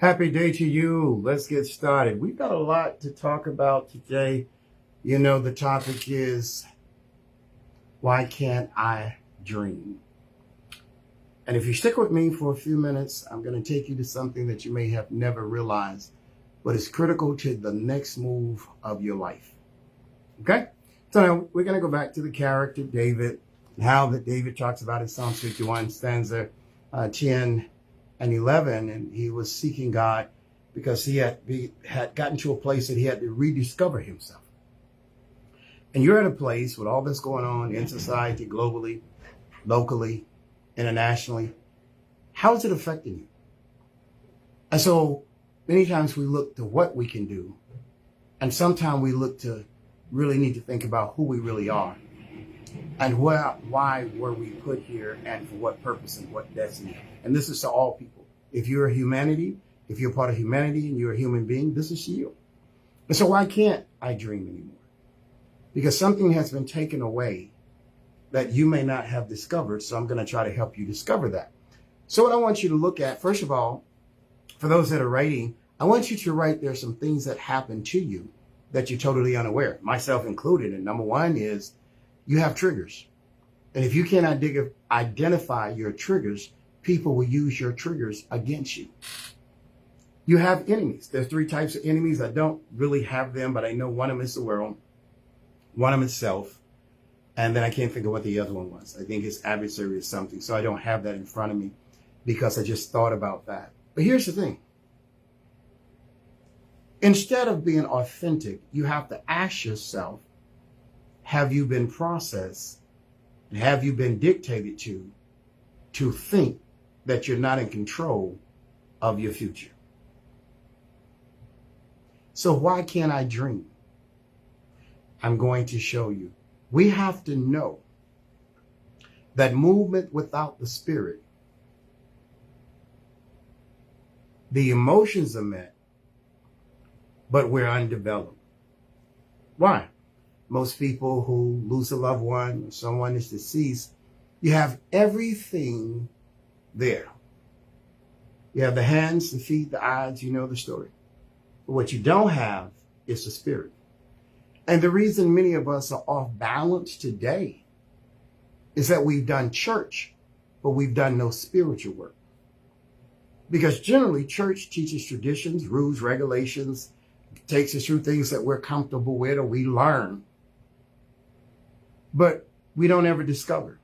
Happy day to you. Let's get started. We've got a lot to talk about today. You know, the topic is, why can't I dream? And if you stick with me for a few minutes, I'm going to take you to something that you may have never realized, but it's critical to the next move of your life. Okay? So now we're going to go back to the character David, and how that David talks about in Psalm 51, stanza 10 and 11, and he was seeking God because he had gotten to a place that he had to rediscover himself. And you're at a place with all this going on in society, globally, locally, internationally. How is it affecting you? And so many times we look to what we can do, and sometimes we look to really need to think about who we really are and why were we put here and for what purpose and what destiny. And this is to all people. If you're humanity, if you're part of humanity and you're a human being, this is to you. And so why can't I dream anymore? Because something has been taken away that you may not have discovered. So I'm going to try to help you discover that. So what I want you to look at, first of all, for those that are writing, I want you to write there some things that happen to you that you're totally unaware, myself included. And number one is you have triggers. And if you can't identify your triggers, people will use your triggers against you. You have enemies. There's three types of enemies. I don't really have them, but I know one of them is the world, one of them is self, and then I can't think of what the other one was. I think it's adversary or something. So I don't have that in front of me because I just thought about that. But here's the thing. Instead of being authentic, you have to ask yourself, have you been processed and have you been dictated to think that you're not in control of your future? So why can't I dream? I'm going to show you. We have to know that movement without the spirit, the emotions are met, but we're undeveloped. Why? Most people who lose a loved one, or someone is deceased, you have everything there. You have the hands, the feet, the eyes, you know the story. But what you don't have is the spirit. And the reason many of us are off balance today is that we've done church, but we've done no spiritual work. Because generally church teaches traditions, rules, regulations, takes us through things that we're comfortable with or we learn. But we don't ever discover.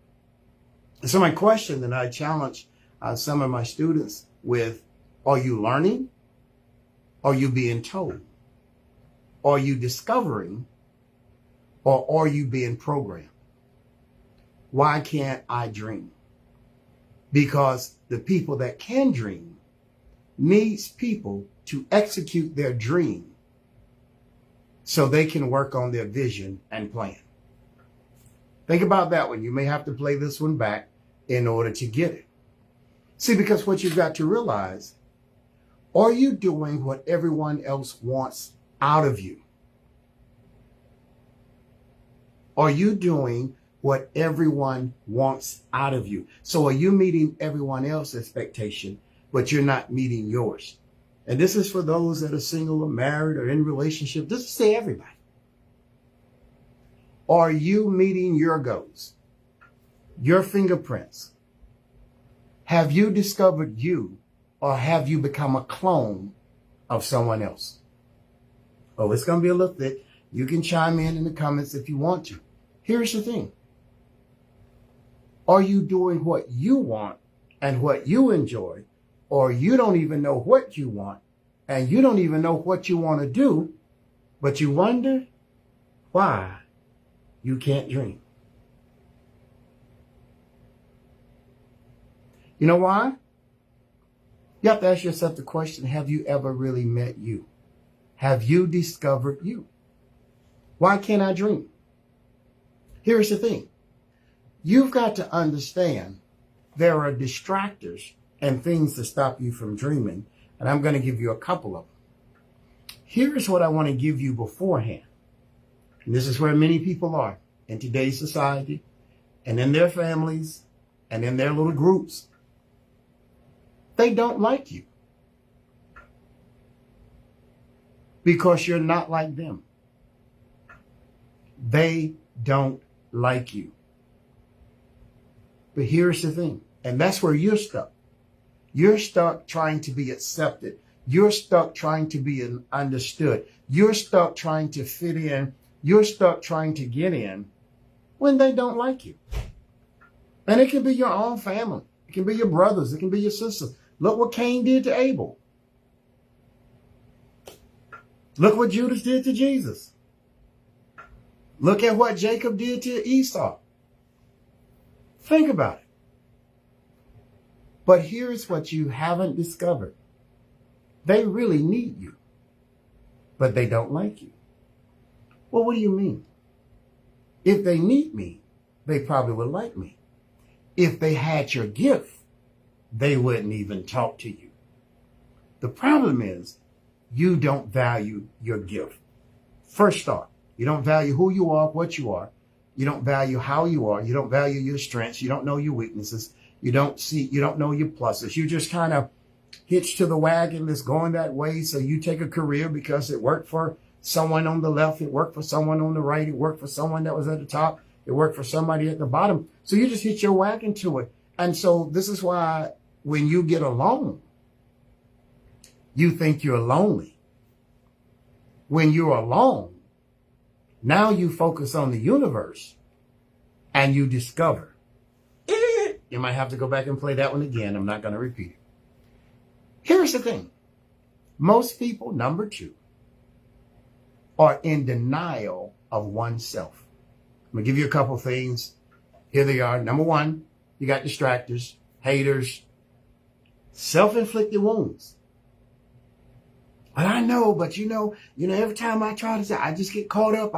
So my question that I challenge some of my students with, are you learning? Are you being told? Are you discovering? Or are you being programmed? Why can't I dream? Because the people that can dream needs people to execute their dream so they can work on their vision and plan. Think about that one. You may have to play this one back in order to get it. See, because what you've got to realize, are you doing what everyone else wants out of you? Are you doing what everyone wants out of you? So are you meeting everyone else's expectation, but you're not meeting yours? And this is for those that are single or married or in relationship. This is to everybody. Are you meeting your goals, your fingerprints? Have you discovered you, or have you become a clone of someone else? Oh, it's going to be a little thick. You can chime in the comments if you want to. Here's the thing. Are you doing what you want and what you enjoy, or you don't even know what you want and you don't even know what you want to do, but you wonder why you can't dream? You know why? You have to ask yourself the question, have you ever really met you? Have you discovered you? Why can't I dream? Here's the thing. You've got to understand there are distractors and things to stop you from dreaming. And I'm going to give you a couple of them. Here's what I want to give you beforehand. And this is where many people are in today's society and in their families and in their little groups. They don't like you. because you're not like them. They don't like you. But here's the thing, and that's where you're stuck. You're stuck trying to be accepted. You're stuck trying to be understood. You're stuck trying to fit in. You're stuck trying to get in when they don't like you. And it can be your own family. It can be your brothers. It can be your sisters. Look what Cain did to Abel. Look what Judas did to Jesus. Look at what Jacob did to Esau. Think about it. But here's what you haven't discovered. They really need you, but they don't like you. Well, what do you mean? If they need me, they probably would like me. If they had your gift, they wouldn't even talk to you. The problem is you don't value your gift. First off, you don't value who you are, what you are. You don't value how you are. You don't value your strengths. You don't know your weaknesses. You don't know your pluses. You just kind of hitched to the wagon that's going that way. So you take a career because it worked for someone on the left. It worked for someone on the right. It worked for someone that was at the top. It worked for somebody at the bottom. So you just hitch your wagon to it. And so this is why when you get alone, you think you're lonely. When you're alone, now you focus on the universe and you discover. You might have to go back and play that one again. I'm not going to repeat it. Here's the thing. Most people, number two, are in denial of oneself. I'm going to give you a couple things. Here they are. Number one, you got distractors, haters, self-inflicted wounds. But I know, but you know, every time I try to say, I just get caught up.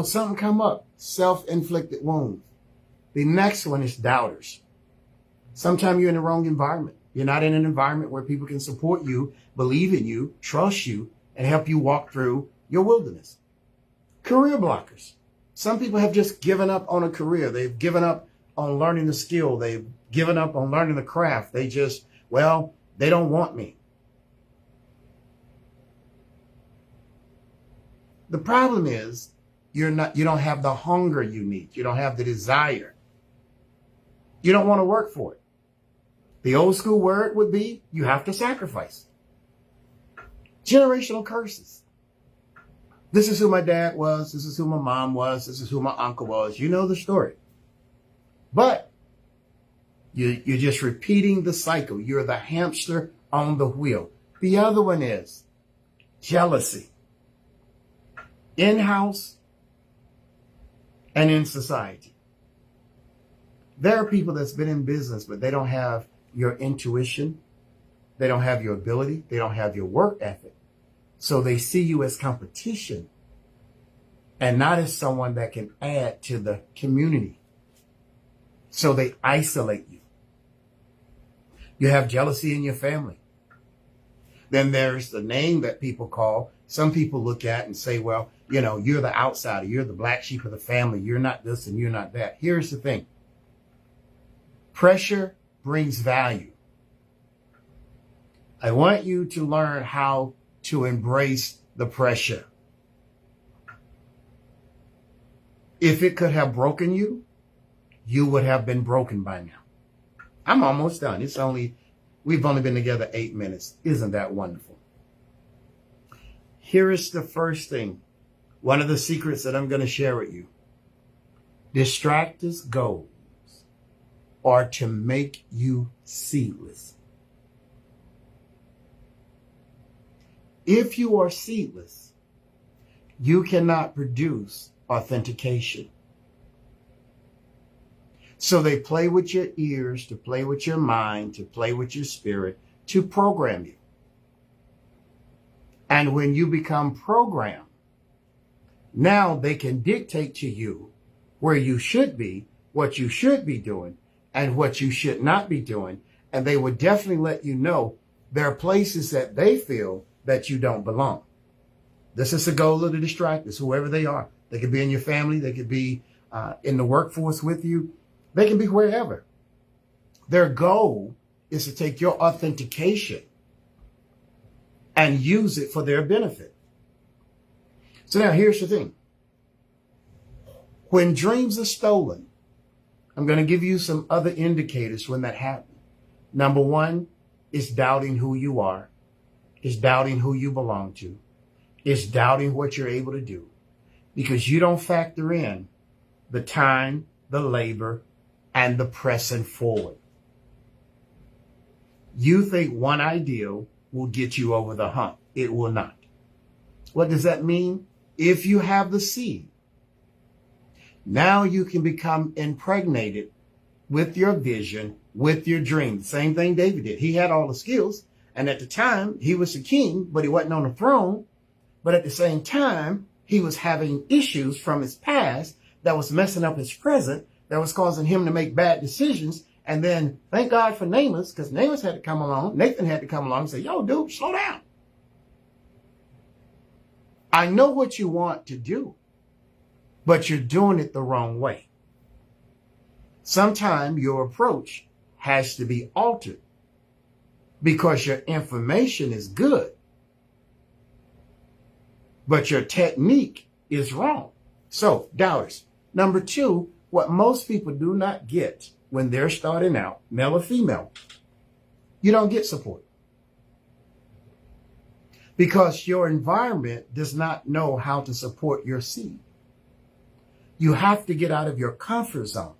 Something come up. Self-inflicted wounds. The next one is doubters. Sometimes you're in the wrong environment. You're not in an environment where people can support you, believe in you, trust you, and help you walk through your wilderness. Career blockers. Some people have just given up on a career. They've given up on learning the skill. They've given up on learning the craft. They don't want me. The problem is you don't have the hunger you need. You don't have the desire. You don't want to work for it. The old school word would be you have to sacrifice. Generational curses. This is who my dad was. This is who my mom was. This is who my uncle was. You know the story. But you're just repeating the cycle. You're the hamster on the wheel. The other one is jealousy. In-house and in society. There are people that's been in business, but they don't have your intuition. They don't have your ability. They don't have your work ethic. So they see you as competition and not as someone that can add to the community. So they isolate you. You have jealousy in your family. Then there's the name that people call. Some people look at and say, well, you're the outsider. You're the black sheep of the family. You're not this and you're not that. Here's the thing. Pressure brings value. I want you to learn how to embrace the pressure. If it could have broken you, you would have been broken by now. I'm almost done. We've only been together 8 minutes. Isn't that wonderful? Here is the first thing. One of the secrets that I'm going to share with you. Distractors' goals are to make you seedless. If you are seedless, you cannot produce authentication. So they play with your ears, to play with your mind, to play with your spirit, to program you. And when you become programmed, now they can dictate to you where you should be, what you should be doing, and what you should not be doing. And they would definitely let you know there are places that they feel that you don't belong. This is the goal of the distractors, whoever they are. They could be in your family. They could be in the workforce with you. They can be wherever. Their goal is to take your authentication and use it for their benefit. So now here's the thing. When dreams are stolen, I'm going to give you some other indicators when that happens. Number one is doubting who you are, is doubting who you belong to, is doubting what you're able to do, because you don't factor in the time, the labor, and the pressing forward. You think one ideal will get you over the hump. It will not. What does that mean? If you have the seed, now you can become impregnated with your vision, with your dream. Same thing David did. He had all the skills. And at the time, he was the king, but he wasn't on the throne. But at the same time, he was having issues from his past that was messing up his present, that was causing him to make bad decisions. And then thank God for Nathan, because Nathan had to come along and say, yo, dude, slow down. I know what you want to do, but you're doing it the wrong way. Sometimes your approach has to be altered because your information is good, but your technique is wrong. So, doubters. Number two, what most people do not get when they're starting out, male or female, you don't get support. Because your environment does not know how to support your seed. You have to get out of your comfort zone.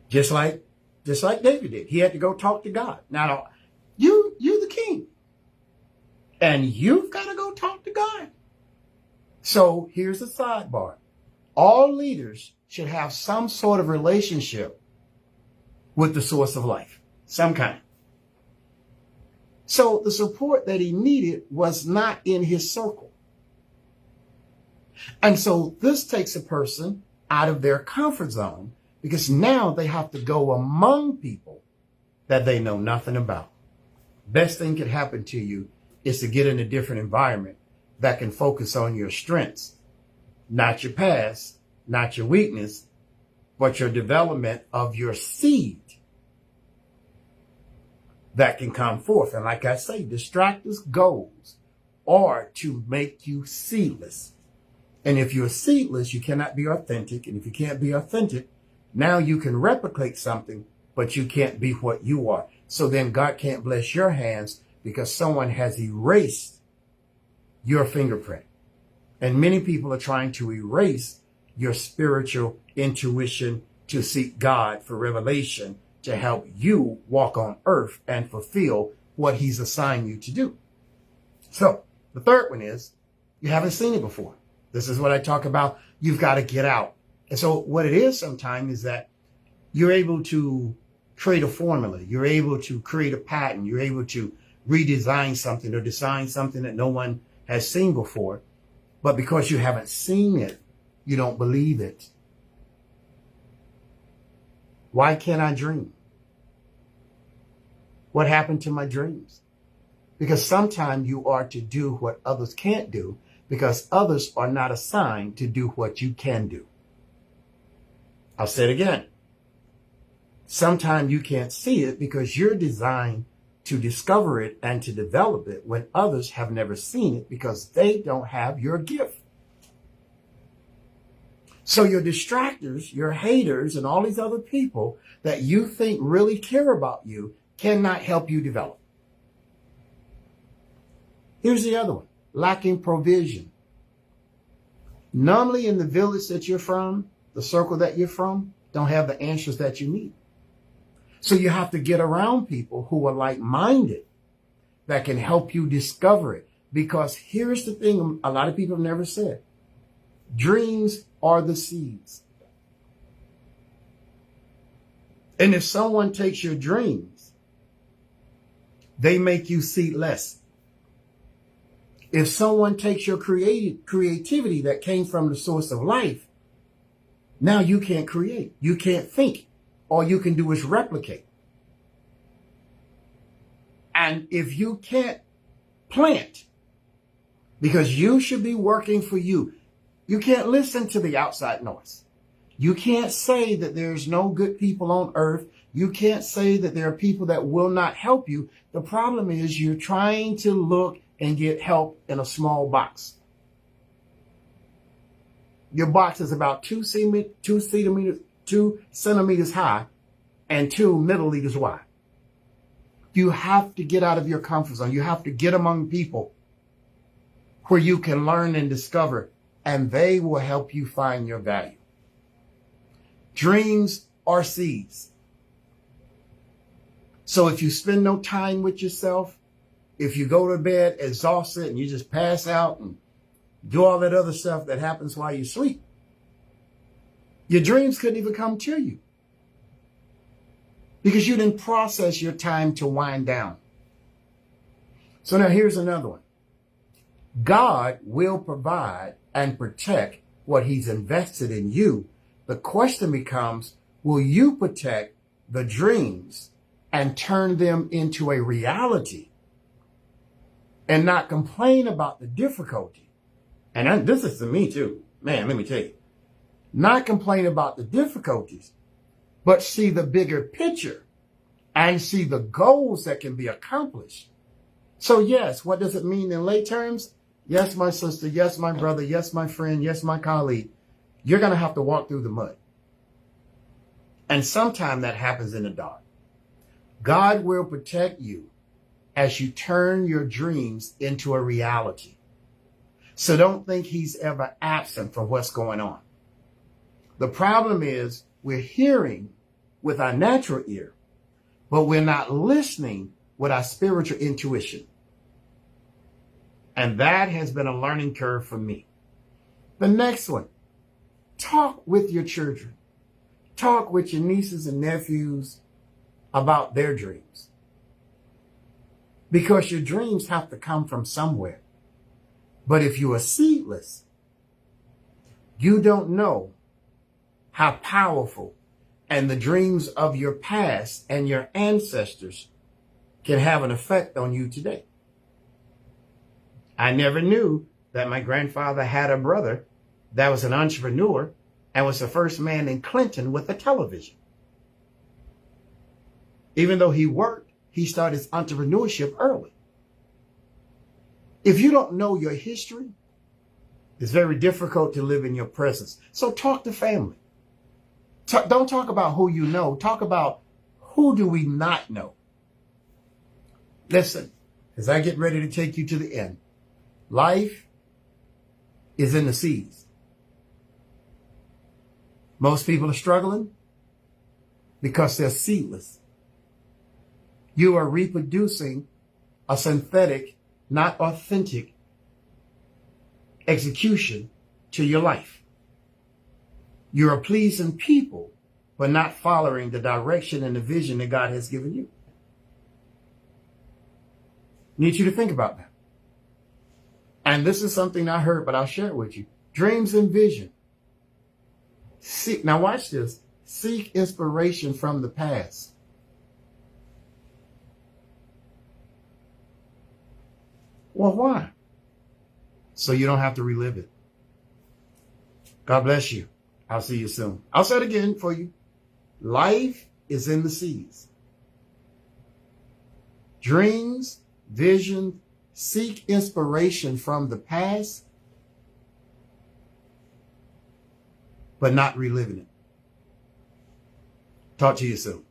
Just like David did. He had to go talk to God. Now, you're the king. And you've got to go talk to God. So here's the sidebar. All leaders should have some sort of relationship with the source of life. Some kind. So the support that he needed was not in his circle. And so this takes a person out of their comfort zone, because now they have to go among people that they know nothing about. Best thing could happen to you is to get in a different environment that can focus on your strengths, not your past, not your weakness, but your development of your seed that can come forth. And like I say, distractors' goals are to make you seedless. And if you're seedless, you cannot be authentic. And if you can't be authentic, now you can replicate something, but you can't be what you are. So then God can't bless your hands because someone has erased your fingerprint. And many people are trying to erase your spiritual intuition to seek God for revelation to help you walk on earth and fulfill what he's assigned you to do. So the third one is you haven't seen it before. This is what I talk about. You've got to get out. And so what it is sometimes is that you're able to create a formula. You're able to create a pattern. You're able to redesign something or design something that no one has seen before. But because you haven't seen it, you don't believe it. Why can't I dream? What happened to my dreams? Because sometimes you are to do what others can't do, because others are not assigned to do what you can do. I'll say it again. Sometimes you can't see it because you're designed to discover it and to develop it when others have never seen it because they don't have your gift. So your distractors, your haters, and all these other people that you think really care about you cannot help you develop. Here's the other one. Lacking provision. Normally in the village that you're from, the circle that you're from, don't have the answers that you need. So you have to get around people who are like-minded that can help you discover it. Because here's the thing a lot of people have never said. Dreams are the seeds. And if someone takes your dreams, they make you see less. If someone takes your creativity that came from the source of life, now you can't create. You can't think. All you can do is replicate. And if you can't plant, because you should be working for you, you can't listen to the outside noise. You can't say that there's no good people on earth. You can't say that there are people that will not help you. The problem is you're trying to look and get help in a small box. Your box is about 2 centimeters high and 2 milliliters wide. You have to get out of your comfort zone. You have to get among people where you can learn and discover, and they will help you find your value. Dreams are seeds. So if you spend no time with yourself, if you go to bed exhausted and you just pass out and do all that other stuff that happens while you sleep, your dreams couldn't even come to you because you didn't process your time to wind down. So now here's another one. God will provide and protect what he's invested in you. The question becomes, will you protect the dreams and turn them into a reality and not complain about the difficulty? And this is to me too. Man, let me tell you. Not complain about the difficulties, but see the bigger picture and see the goals that can be accomplished. So yes, what does it mean in lay terms? Yes, my sister. Yes, my brother. Yes, my friend. Yes, my colleague. You're going to have to walk through the mud. And sometimes that happens in the dark. God will protect you as you turn your dreams into a reality. So don't think he's ever absent from what's going on. The problem is we're hearing with our natural ear, but we're not listening with our spiritual intuition. And that has been a learning curve for me. The next one, talk with your children. Talk with your nieces and nephews about their dreams. Because your dreams have to come from somewhere. But if you are seedless, you don't know how powerful and the dreams of your past and your ancestors can have an effect on you today. I never knew that my grandfather had a brother that was an entrepreneur and was the first man in Clinton with a television. Even though he worked, he started his entrepreneurship early. If you don't know your history, it's very difficult to live in your presence. So talk to family. Don't talk about who you know. Talk about who do we not know. Listen, as I get ready to take you to the end, life is in the seeds. Most people are struggling because they're seedless. You are reproducing a synthetic, not authentic execution to your life. You are pleasing people, but not following the direction and the vision that God has given you. I need you to think about that. And this is something I heard, but I'll share it with you. Dreams and vision. Now watch this. Seek inspiration from the past. Well, why? So you don't have to relive it. God bless you. I'll see you soon. I'll say it again for you. Life is in the seeds. Dreams, vision, seek inspiration from the past, but not reliving it. Talk to you soon.